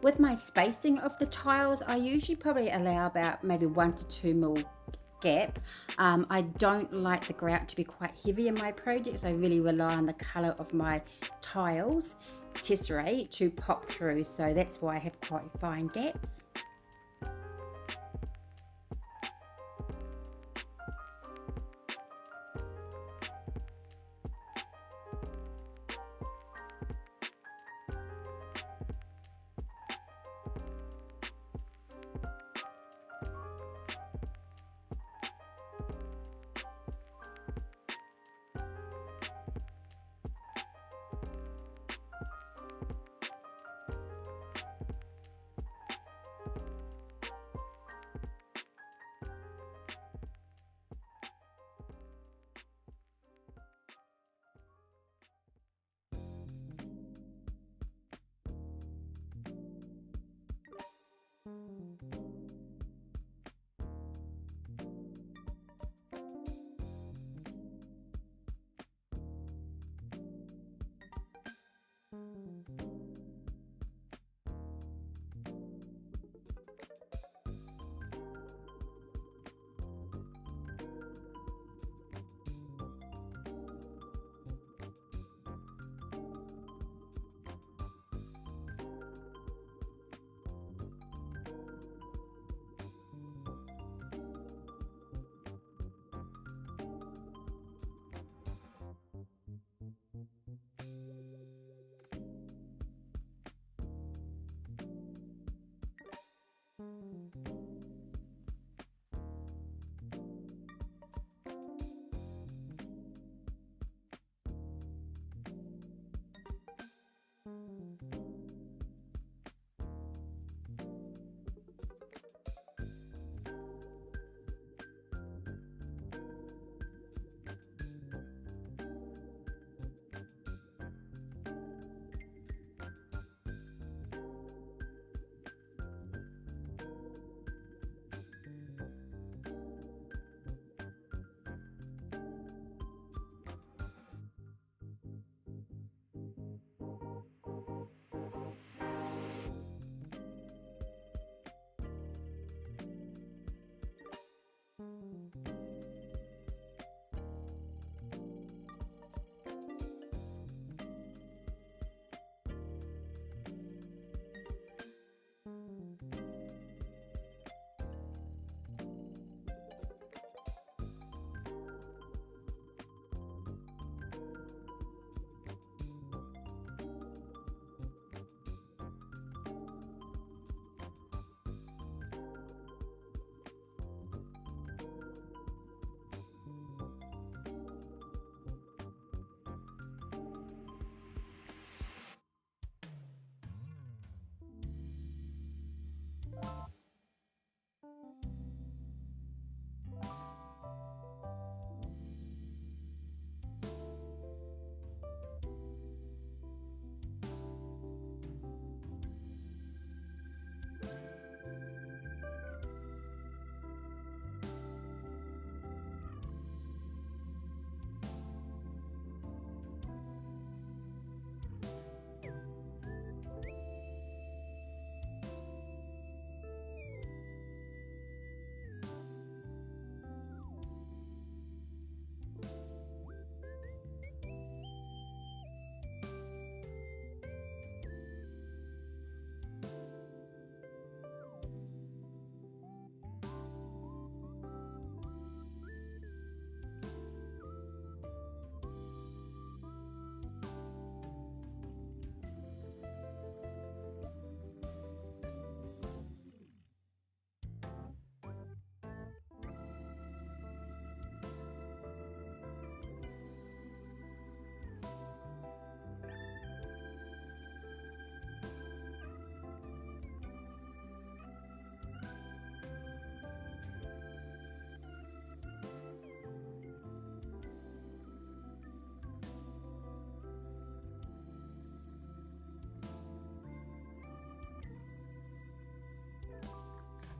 With my spacing of the tiles, I usually probably allow about maybe 1 to 2 mil gap. I don't like the grout to be quite heavy in my projects. I really rely on the colour of my tiles, tesserae, to pop through, so that's why I have quite fine gaps.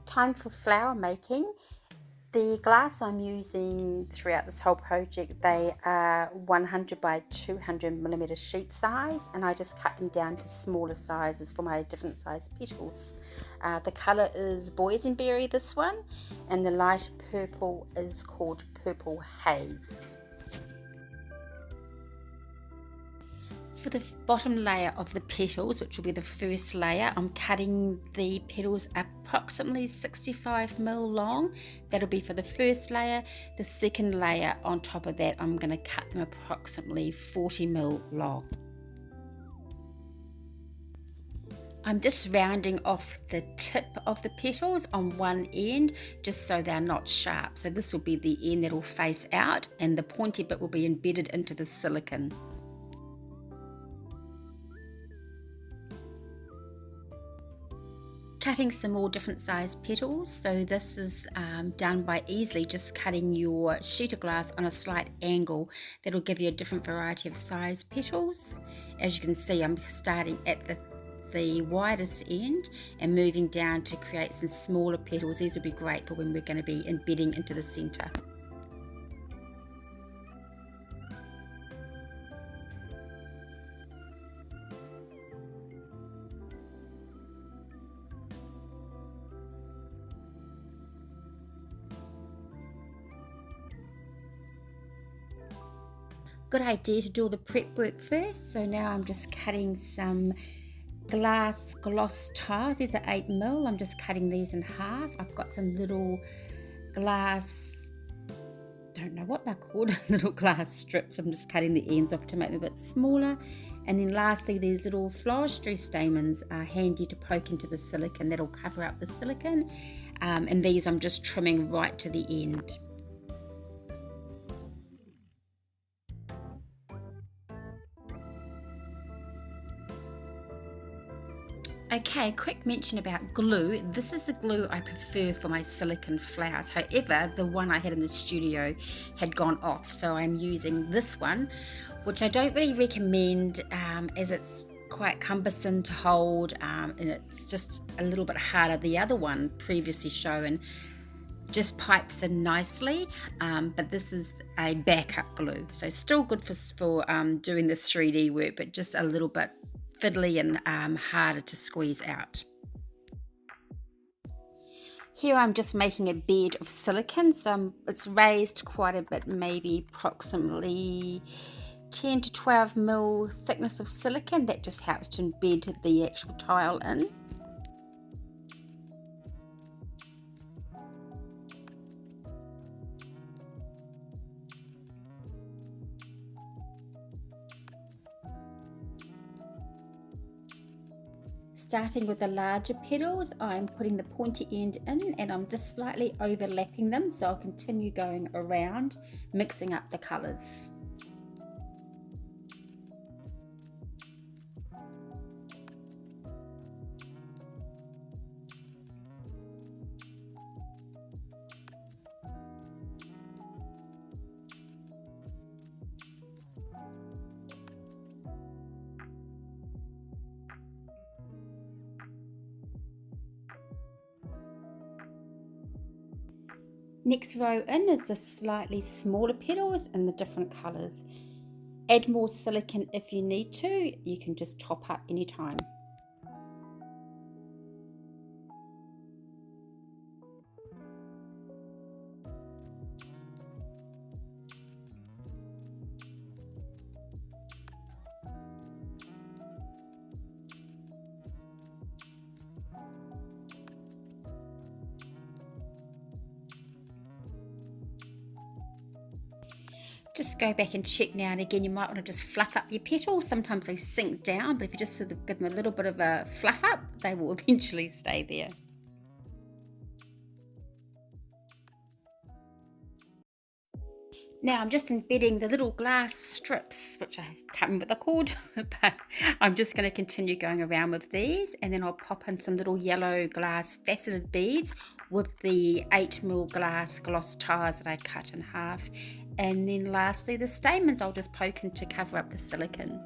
Time for flower making. The glass I'm using throughout this whole project, they are 100 by 200 millimeter sheet size, and I just cut them down to smaller sizes for my different size petals. The colour is boysenberry, this one, and the light purple is called Purple Haze. For the bottom layer of the petals, which will be the first layer, I'm cutting the petals approximately 65mm long. That'll be for the first layer. The second layer on top of that, I'm going to cut them approximately 40mm long. I'm just rounding off the tip of the petals on one end, just so they're not sharp. So this will be the end that will face out, and the pointy bit will be embedded into the silicone. Cutting some more different size petals. So this is done by easily just cutting your sheet of glass on a slight angle. That'll give you a different variety of size petals. As you can see, I'm starting at the widest end and moving down to create some smaller petals. These will be great for when we're going to be embedding into the center. Good idea to do all the prep work first. So now I'm just cutting some glass gloss tiles. These are 8mm. I'm just cutting these in half. I've got some little glass, don't know what they're called, little glass strips. I'm just cutting the ends off to make them a bit smaller. And then lastly, these little floristry stamens are handy to poke into the silicone. That'll cover up the silicone. And these I'm just trimming right to the end. Okay, quick mention about glue. This is the glue I prefer for my silicone flowers. However, the one I had in the studio had gone off, so I'm using this one, which I don't really recommend as it's quite cumbersome to hold, and it's just a little bit harder. The other one previously shown just pipes in nicely, but this is a backup glue, so still good for doing the 3D work, but just a little bit fiddly and harder to squeeze out. Here I'm just making a bed of silicone, so it's raised quite a bit, maybe approximately 10 to 12mm thickness of silicone. That just helps to embed the actual tile in. Starting with the larger petals, I'm putting the pointy end in and I'm just slightly overlapping them, so I'll continue going around, mixing up the colours. Next row in is the slightly smaller petals in the different colours. Add more silicone if you need to, you can just top up anytime. Just go back and check now and again. You might want to just fluff up your petals. Sometimes they sink down, but if you just sort of give them a little bit of a fluff up, they will eventually stay there. Now I'm just embedding the little glass strips, which I can't remember what they're called, but I'm just going to continue going around with these, and then I'll pop in some little yellow glass faceted beads with the 8mm glass gloss tiles that I cut in half. And then lastly, the stamens I'll just poke in to cover up the silicone.